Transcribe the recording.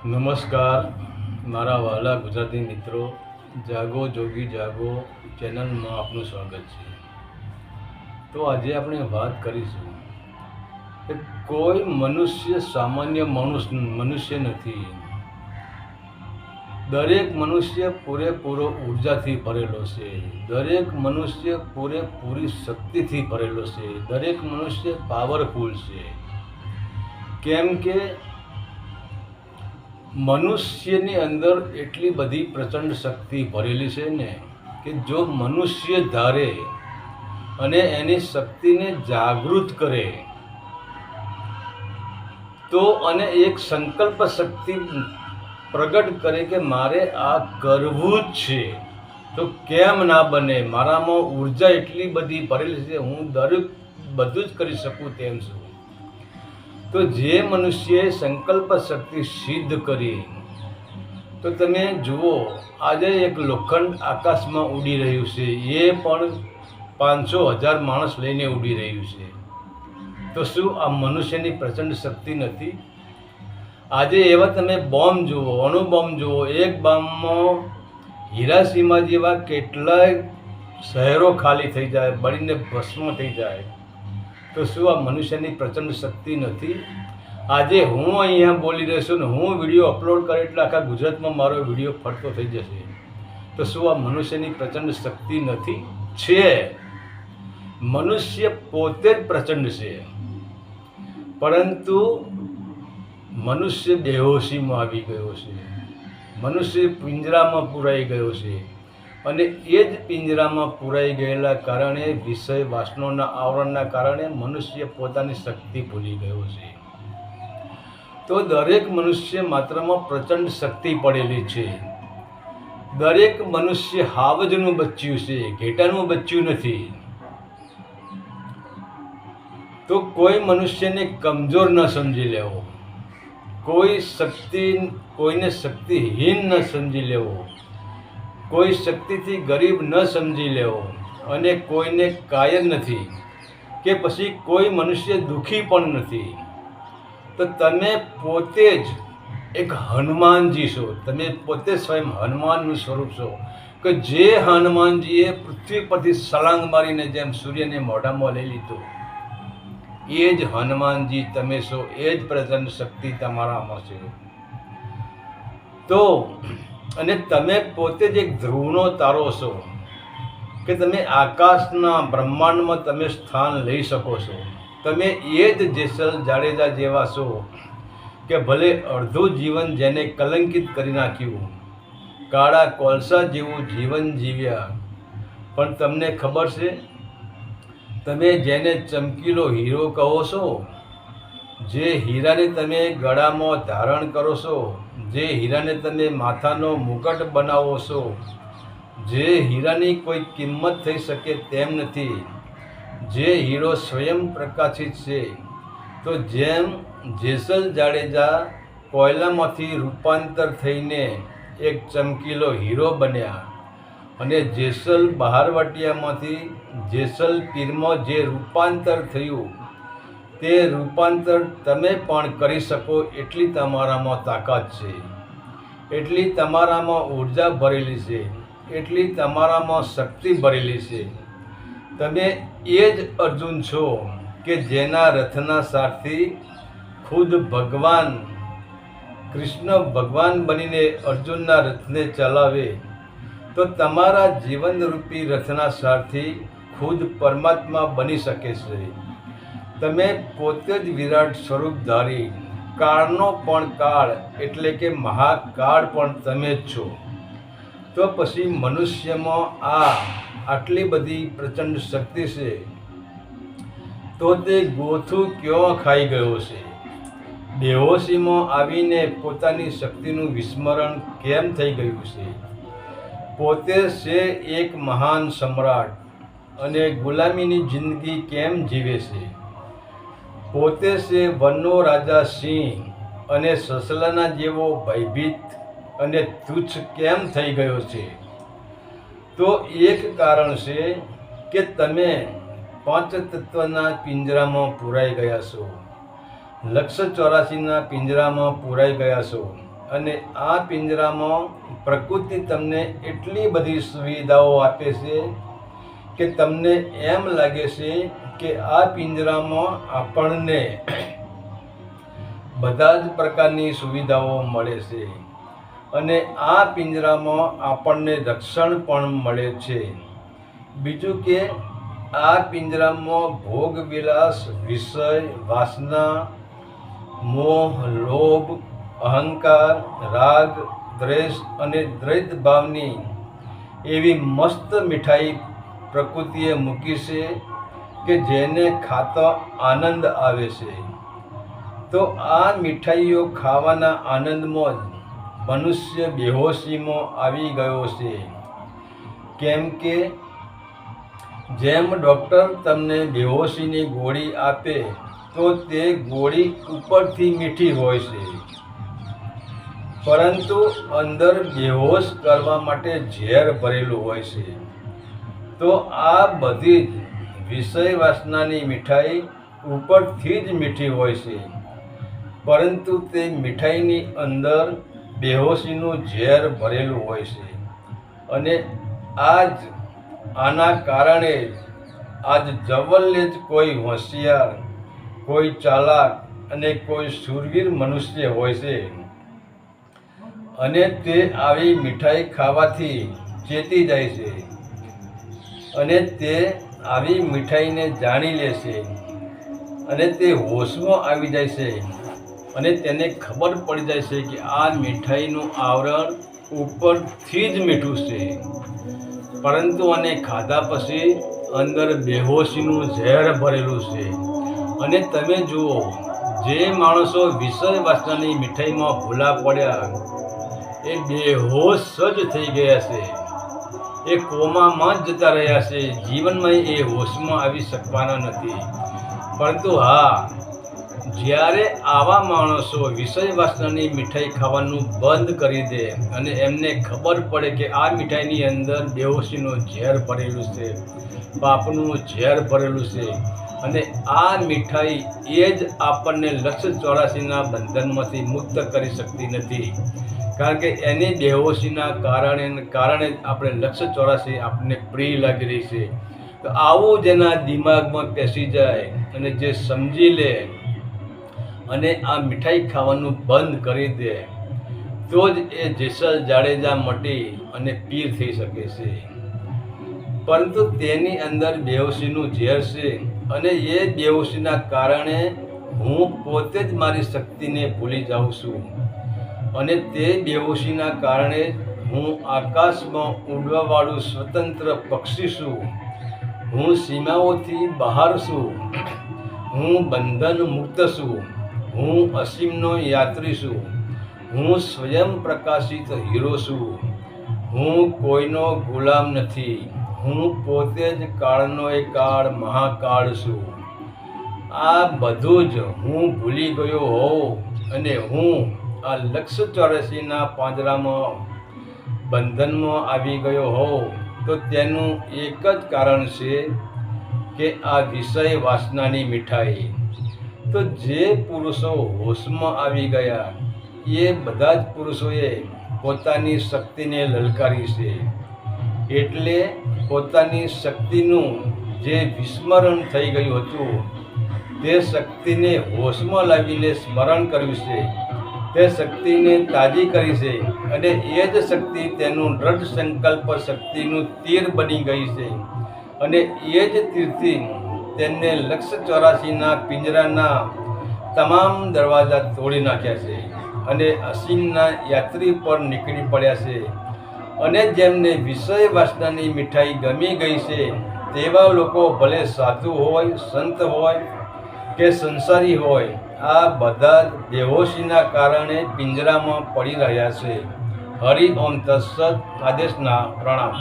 નમસ્કાર મારા વહાલા ગુજરાતી મિત્રો, જાગો જોગી જાગો ચેનલમાં આપનું સ્વાગત છે। તો આજે આપણે વાત કરીશું કે કોઈ મનુષ્ય સામાન્ય મનુષ્ય નથી। દરેક મનુષ્ય પૂરેપૂરો ઉર્જાથી ભરેલો છે, દરેક મનુષ્ય પૂરેપૂરી શક્તિથી ભરેલો છે, દરેક મનુષ્ય પાવરફુલ છે। કેમ કે મનુષ્યની અંદર એટલી બધી પ્રચંડ શક્તિ ભરેલી છે ને કે જો મનુષ્ય ધારે અને એની શક્તિને જાગૃત કરે તો અને એક સંકલ્પ શક્તિ પ્રગટ કરે કે મારે આ કરવું જ છે તો કેમ ના બને। મારામાં ઉર્જા એટલી બધી ભરેલી છે, હું દરેક બધું જ કરી શકું તેમ છું। તો જે મનુષ્યએ સંકલ્પ શક્તિ સિદ્ધ કરી, તો તમે જુઓ આજે એક લોખંડ આકાશમાં ઉડી રહ્યું છે, એ પણ 500,000 માણસ લઈને ઉડી રહ્યું છે। તો શું આ મનુષ્યની પ્રચંડ શક્તિ નથી? આજે એવા તમે બોમ્બ જુઓ, અણુબોમ્બ જુઓ, એક બોમ્બમાં હિરાશીમા જેવા કેટલાય શહેરો ખાલી થઈ જાય, બળીને ભસ્મ થઈ જાય। તો શું આ મનુષ્યની પ્રચંડ શક્તિ નથી? આજે હું અહીંયા બોલી રહ્યો છું ને હું વિડીયો અપલોડ કરે એટલે આખા ગુજરાતમાં મારો વિડીયો ફરતો થઈ જશે। તો શું આ મનુષ્યની પ્રચંડ શક્તિ નથી? છે। મનુષ્ય પોતે જ પ્રચંડ છે, પરંતુ મનુષ્ય બેહોશીમાં આવી ગયો છે, મનુષ્ય પિંજરામાં પૂરાઈ ગયો છે અને એ જ પિંજરામાં પૂરાઈ ગયેલા કારણે વિષય વાસનાના આવરણના કારણે મનુષ્ય પોતાની શક્તિ ભૂલી ગયો છે। તો દરેક મનુષ્ય માત્રમાં પ્રચંડ શક્તિ પડેલી છે। દરેક મનુષ્ય હાવજનું બચ્યું છે, ઘેટાનું બચ્યું નથી। તો કોઈ મનુષ્યને કમજોર ન સમજી લેવો, કોઈને શક્તિહીન ન સમજી લેવો, કોઈ શક્તિથી ગરીબ ન સમજી લેવો અને કોઈને કાયર નથી કે પછી કોઈ મનુષ્ય દુઃખી પણ નથી। તો તમે પોતે જ એક હનુમાનજી છો, તમે પોતે સ્વયં હનુમાનનું સ્વરૂપ છો કે જે હનુમાનજીએ પૃથ્વી પરથી સળંગ મારીને જેમ સૂર્યને મોઢામાં લઈ લીધો, એ જ હનુમાનજી તમે છો, એ જ પ્રચંડ શક્તિ તમારામાં છે। તો અને તમે પોતે જ એક ધ્રુવનો તારો છો કે તમે આકાશના બ્રહ્માંડમાં તમે સ્થાન લઈ શકો છો। તમે એ જ જેસલ જાડેજા જેવા છો કે ભલે અડધું જીવન જેને કલંકિત કરી નાખ્યું, કાળા કોલસા જેવું જીવન જીવ્યા, પણ તમને ખબર છે તમે જેને ચમકીલો હીરો કહો છો, જે હીરાને તમે ગળામાં ધારણ કરો છો, જે હીરાને તમે માથાનો મુકટ બનાવો છો, જે હીરાની કોઈ કિંમત થઈ શકે તેમ નથી, જે હીરો સ્વયં પ્રકાશિત છે। તો જેમ જેસલ જાડેજા કોયલામાંથી રૂપાંતર થઈને એક ચમકીલો હીરો બન્યા અને જેસલ બહારવટિયામાંથી જેસલ પીરમાં જે રૂપાંતર થયું, તે રૂપાંતર તમે પણ કરી શકો એટલી તમારામાં તાકાત છે, એટલી તમારામાં ઉર્જા ભરેલી છે, એટલી તમારામાં શક્તિ ભરેલી છે। તમે એ જ અર્જુન છો કે જેના રથના સારથી ખુદ ભગવાન કૃષ્ણ ભગવાન બનીને અર્જુનના રથને ચલાવે, તો તમારા જીવનરૂપી રથના સારથી ખુદ પરમાત્મા બની શકે છે। તમે પોતે જ વિરાટ સ્વરૂપધારી, કાળનો પણ કાળ એટલે કે મહાકાળ પણ તમે જ છો। તો પછી મનુષ્યમાં આટલી બધી પ્રચંડ શક્તિ છે, તો તે ગોથું ક્યાં ખાઈ ગયો છે? બેહોશીમાં આવીને પોતાની શક્તિનું વિસ્મરણ કેમ થઈ ગયું છે? પોતે છે એક મહાન સમ્રાટ અને ગુલામીની જિંદગી કેમ જીવે છે? પોતે છે વનનો રાજા સિંહ અને સસલાના જેવો ભયભીત અને તુચ્છ કેમ થઈ ગયો છે? તો એક કારણ છે કે તમે પાંચ તત્વના પિંજરામાં પૂરાઈ ગયા છો, લક્ષ 84ના પિંજરામાં પૂરાઈ ગયા છો। અને આ પિંજરામાં પ્રકૃતિ તમને એટલી બધી સુવિધાઓ આપે છે કે તમને એમ લાગે છે કે આ પિંજરામાં આપણને બધા જ પ્રકારની સુવિધાઓ મળે છે અને આ પિંજરામાં આપણને રક્ષણ પણ મળે છે. બીજું કે આ પિંજરામાં ભોગ વિલાસ, વિષય, વાસના, મોહ, લોભ, અહંકાર, રાગ, દ્વેષ અને દ્વૈત ભાવની એવી મસ્ત મીઠાઈ પ્રકૃતિએ મૂકી છે કે જેને ખાતો આનંદ આવે છે. તો આ મીઠાઈઓ ખાવાના આનંદમાં જ મનુષ્ય બેહોશીમાં આવી ગયો છે. કેમ કે જેમ ડૉક્ટર તમને બેહોશીની ગોળી આપે તો તે ગોળી ઉપરથી મીઠી હોય છે, પરંતુ અંદર બેહોશ કરવા માટે ઝેર ભરેલું હોય છે. તો આ બધી જ વિષય વાસનાની મીઠાઈ ઉપરથી જ મીઠી હોય છે, પરંતુ તે મીઠાઈની અંદર બેહોશીનું ઝેર ભરેલું હોય છે. અને આના કારણે આજ જવલ્લે જ કોઈ હોશિયાર, કોઈ ચાલાક અને કોઈ શૂરવીર મનુષ્ય હોય છે અને તે આવી મીઠાઈ ખાવાથી ચેતી જાય છે અને તે આવી મીઠાઈને જાણી લે છે અને તે હોશમાં આવી જાય છે અને તેને ખબર પડી જાય છે કે આ મીઠાઈનું આવરણ ઉપરથી જ મીઠું છે, પરંતુ આને ખાધા પછી અંદર બેહોશીનું ઝેર ભરેલું છે. અને તમે જુઓ, જે માણસો વિષય વાસનાની મીઠાઈમાં ભૂલા પડ્યા એ બેહોશ જ થઈ ગયા છે, એ કોમામાં જ જતા રહ્યા છે. જીવનમાં એ હોશમાં આવી શકવાના નથી. પરંતુ હા, જ્યારે આવા માણસો વિષય વાસનાની મીઠાઈ ખાવાનું બંધ કરી દે અને એમને ખબર પડે કે આ મીઠાઈની અંદર બેહોશીનું ઝેર ભરેલું છે, પાપનું ઝેર ભરેલું છે, અને આ મીઠાઈ એ જ આપણને લક્ષ 84ના બંધનમાંથી મુક્ત કરી શકતી નથી. કારણ કે એની બેહોશીના કારણે જ આપણે લક્ષ 84 આપણને પ્રિય લાગી રહી છે. તો આવું જેના દિમાગમાં પેસી જાય અને જે સમજી લે અને આ મીઠાઈ ખાવાનું બંધ કરી દે તો જ એ જેસલ જાડેજા મટી અને પીર થઈ શકે છે. પરંતુ તેની અંદર બેહોશીનું ઝેર છે અને એ બેહોશીના કારણે હું પોતે જ મારી શક્તિને ભૂલી જાઉં છું અને તે બેહોશીના કારણે હું આકાશમાં ઉડવાવાળું સ્વતંત્ર પક્ષી છું, હું સીમાઓથી બહાર છું, હું બંધન મુક્ત છું, હું અસીમનો યાત્રી છું, હું સ્વયં પ્રકાશિત હીરો છું, હું કોઈનો ગુલામ નથી, હું પોતે જ કાળનો કાળ મહાકાળ છું. આ બધું જ હું ભૂલી ગયો હોઉં અને હું આ લક્ષ 84ના પાંજરામાં બંધનમાં આવી ગયો હોઉં તો તેનું એક જ કારણ છે કે આ વિષય વાસનાની મીઠાઈ. તો જે પુરુષો હોશમાં આવી ગયા એ બધા જ પુરુષોએ પોતાની શક્તિને લલકારી છે. એટલે પોતાની શક્તિનું જે વિસ્મરણ થઈ ગયું હતું તે શક્તિને હોશમાં લાવીને સ્મરણ કર્યું છે, તે શક્તિને તાજી કરી છે અને એ જ શક્તિ તેનું દ્રઢ સંકલ્પ શક્તિનું તીર બની ગઈ છે અને એ જ તીરથી તેને લક્ષ 84ના પિંજરાના તમામ દરવાજા તોડી નાખ્યા છે અને અસીમના યાત્રી પર નીકળી પડ્યા છે. અને જેમને વિષય વાસનાની મીઠાઈ ગમી ગઈ છે તેવા લોકો ભલે સાધુ હોય, સંત હોય કે સંસારી હોય, આ બધા જ બેહોશીના કારણે પિંજરામાં પડી રહ્યા છે. હરિ ઓમ તત્સત. આદેશના પ્રણામ.